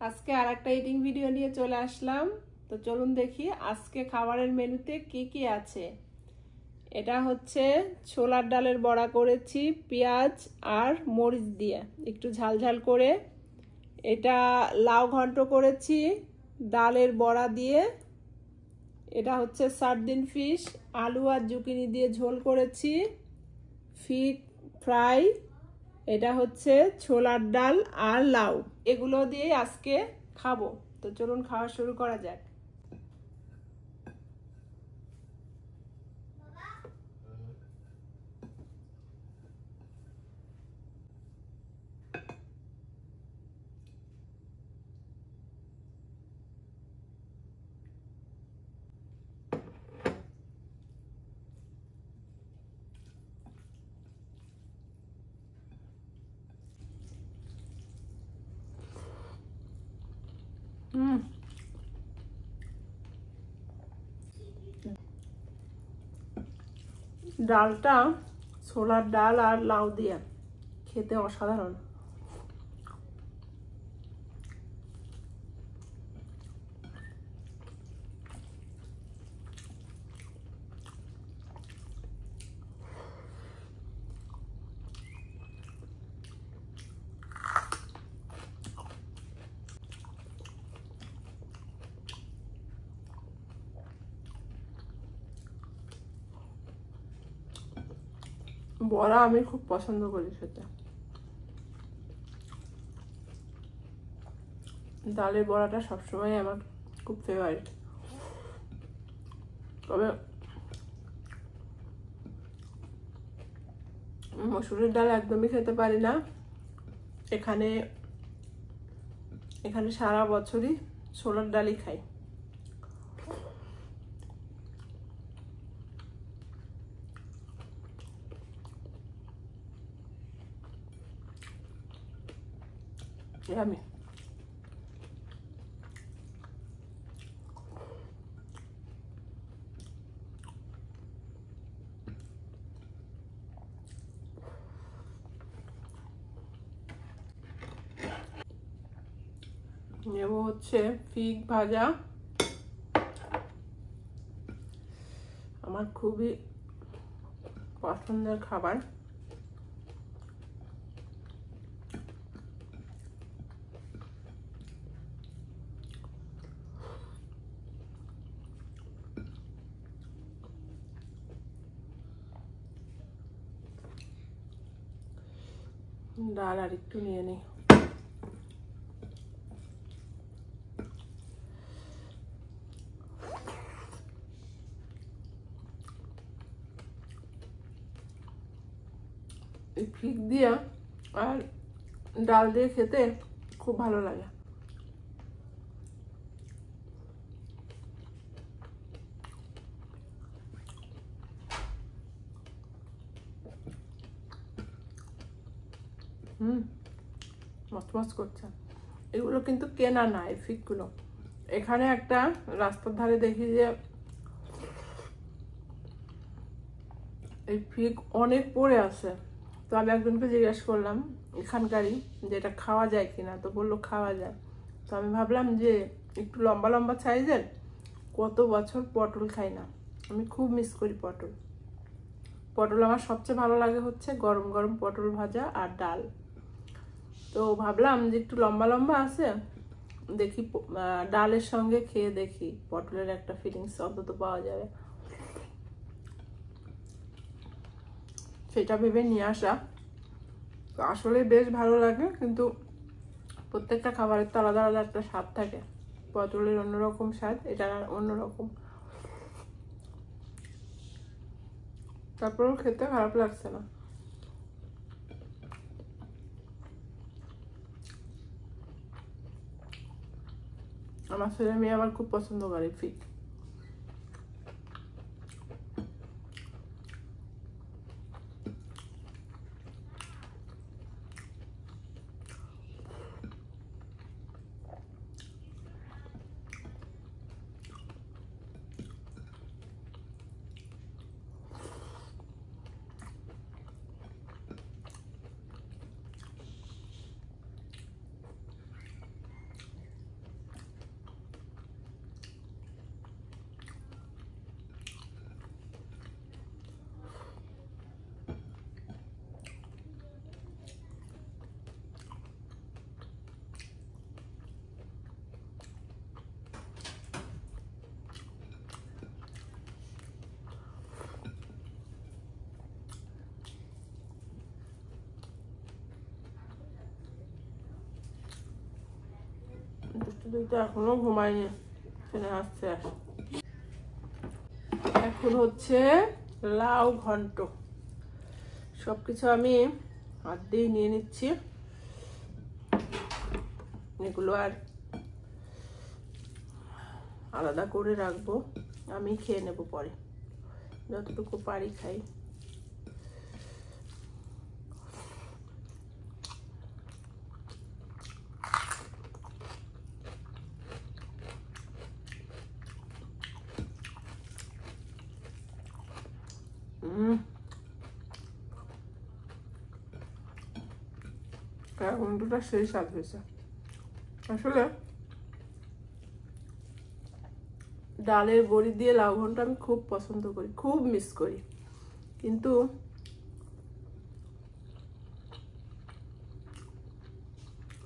আজকে আরেকটা eating video নিয়ে চলে আসলাম। তো চলুন দেখি আজকে খাবারের মেনুতে কি কি আছে। এটা হচ্ছে ছোলার ডালের বড়া করেছি পেঁয়াজ আর মরিচ দিয়ে একটু ঝালঝাল করে। এটা লাউ ঘন্ট করেছি ডালের বড়া দিয়ে। এটা হচ্ছে সার্ডিন ফিশ আলু আর জুকিনি দিয়ে ঝোল করেছি। Fish fry. এটা হচ্ছে ছোলার ডাল আর লাউ, এগুলো দিয়ে আজকে খাবো। তো চলুন খাওয়া শুরু করা যাক। ডালটা ছোলার ডাল আর লাউ দিয়ে খেতে অসাধারণ। বড়া আমি খুব পছন্দ করি খেতে। ডালের বড়াটা সবসময় আমার খুব ফেভারিট। তবে মসুরের ডাল একদমই খেতে পারি না। এখানে সারা বছরই ছোলার ডালই খাই। আমি নেব হচ্ছে ফিগ ভাজা, আমার খুবই পছন্দের খাবার। ডাল আর একটু নিয়ে নিই। এই ফিগ দিয়ে আর ডাল দিয়ে খেতে খুব ভালো লাগে। মচমচ করছে। এগুলো কিন্তু কেনা না, এই ফিগগুলো। এখানে একটা রাস্তার ধারে দেখি যে এই ফিগ অনেক পড়ে আছে। তো আমি একজনকে জিজ্ঞেস করলাম এখানকারই যে এটা খাওয়া যায় কিনা, তো বললো খাওয়া যায়। তো আমি ভাবলাম যে একটু লম্বা লম্বা সাইজের, কত বছর পটল খাই না। আমি খুব মিস করি পটল। পটল আমার সবচেয়ে ভালো লাগে হচ্ছে গরম গরম পটল ভাজা আর ডাল। তো ভাবলাম যে একটু লম্বা লম্বা আছে, দেখি ডালের সঙ্গে খেয়ে দেখি পটলের একটা ফিলিংস অন্তত পাওয়া যাবে, সেটা ভেবে নিয়ে আসা। তো আসলে বেশ ভালো লাগে, কিন্তু প্রত্যেকটা খাবারের তো আলাদা আলাদা একটা স্বাদ থাকে। পটলের অন্যরকম স্বাদ, এটা অন্যরকম। তারপরেও খেতে খারাপ লাগছে না। আমার ছেলে মেয়ে আবার খুব পছন্দ করে ফিগ। তুই তো এখনো ঘুমায়নি, ফেনে আসছে। এখন হচ্ছে লাউ ঘন্ট। সবকিছু আমি হাত দিয়ে নিয়ে নিচ্ছি, এগুলো আর আলাদা করে রাখবো, আমি খেয়ে নেব পরে, যতটুকু পারি খাই। ঘন্টটা সেই স্বাদ হয়েছে। আসলে ডালের বড়ি দিয়ে লাউ ঘন্ট আমি খুব পছন্দ করি, খুব মিস করি, কিন্তু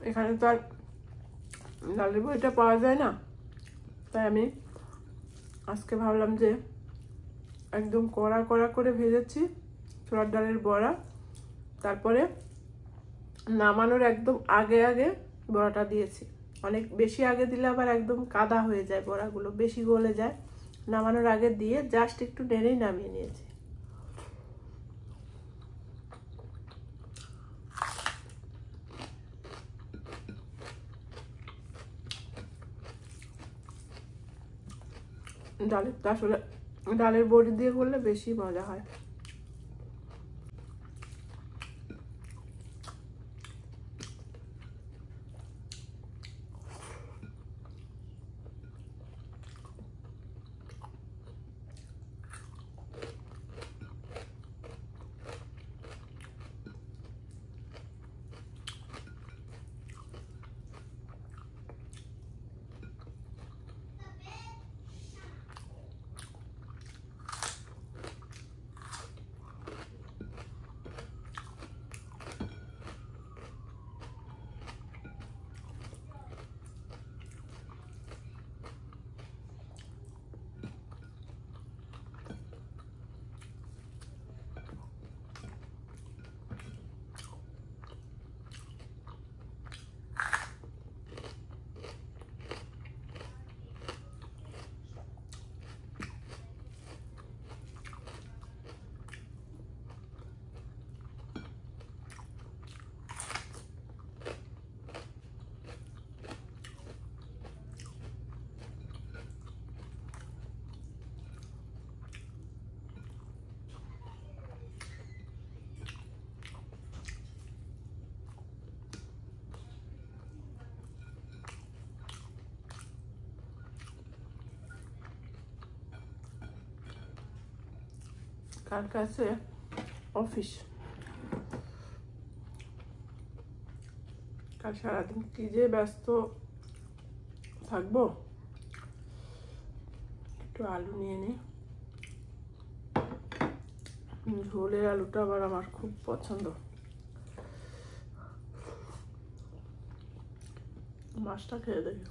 এখানে তো আর ডালের বড়িটা পাওয়া যায় না, তাই আমি আজকে ভাবলাম যে একদম কড়া কড়া করে ভেজেছি ছোলার ডালের বড়া, তারপরে নামানোর একদম আগে আগে বড়াটা দিয়েছি। অনেক বেশি আগে দিলে আবার একদম কাদা হয়ে যায়, বড়াগুলো বেশি গলে যায়। নামানোর আগে দিয়ে জাস্ট একটু নেড়েই নামিয়ে নিয়েছি। ডালেরটা আসলে ডালের বড়ি দিয়ে করলে বেশি মজা হয়। কার কাছে অফিস, কাল সারাদিন কি যে ব্যস্ত থাকবো। একটু আলু নিয়ে নিই, ঝোলের আলুটা আবার আমার খুব পছন্দ। মাছটা খেয়ে দেখি,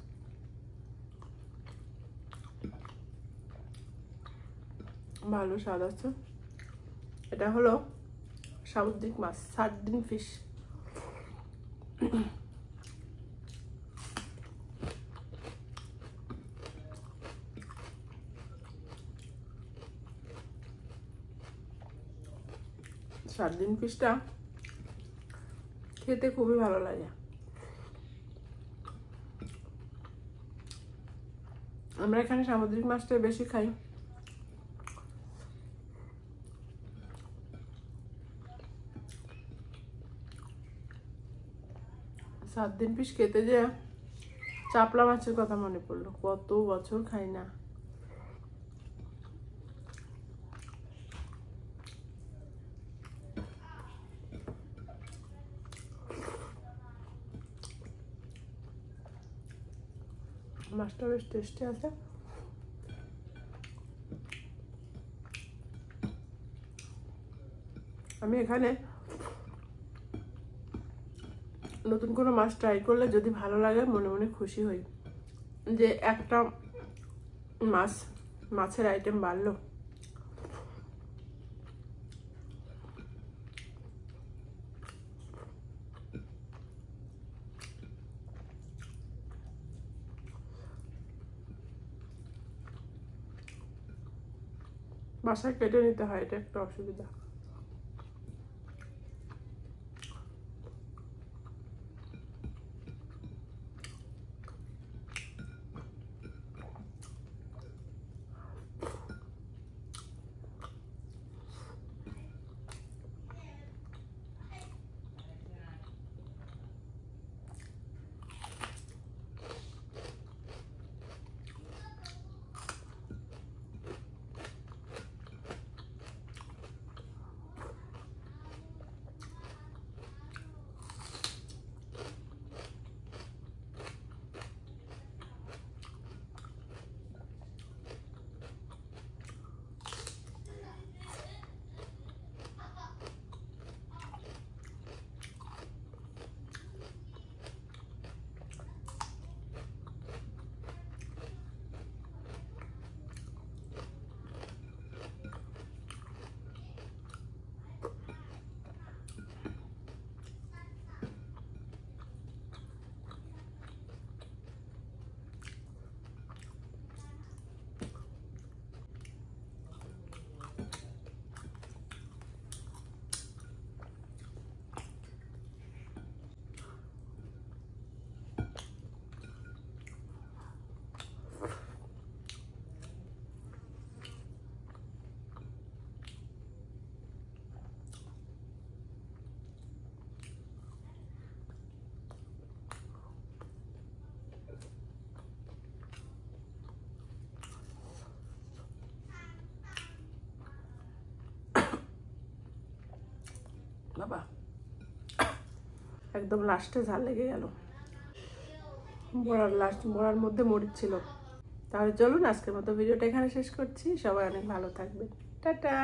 ভালো স্বাদ আছে। এটা হলো সামুদ্রিক মাছ, সার্ডিন ফিশ। সার্ডিন ফিশটা খেতে খুবই ভালো লাগে। আমরা এখানে সামুদ্রিক মাছটা বেশি খাই। সার্ডিন ফিশ খেতে যে চাপলা মাছের কথা মনে পড়লো, কত বছর খাই না। মাছটা বেশ টেস্টি আছে। আমি এখানে নতুন কোনো মাছ ট্রাই করলে যদি ভালো লাগে মনে মনে খুশি হই যে একটা মাছের আইটেম বাড়লো। বাসায় কেটে নিতে হয়, এটা একটা অসুবিধা। বাবা, একদম লাস্টে ঝাল লেগে গেল। বড়ার মধ্যে মরিচ ছিল। তাহলে চলুন আজকের মতো ভিডিওটা এখানে শেষ করছি। সবাই অনেক ভালো থাকবেন। টাটা।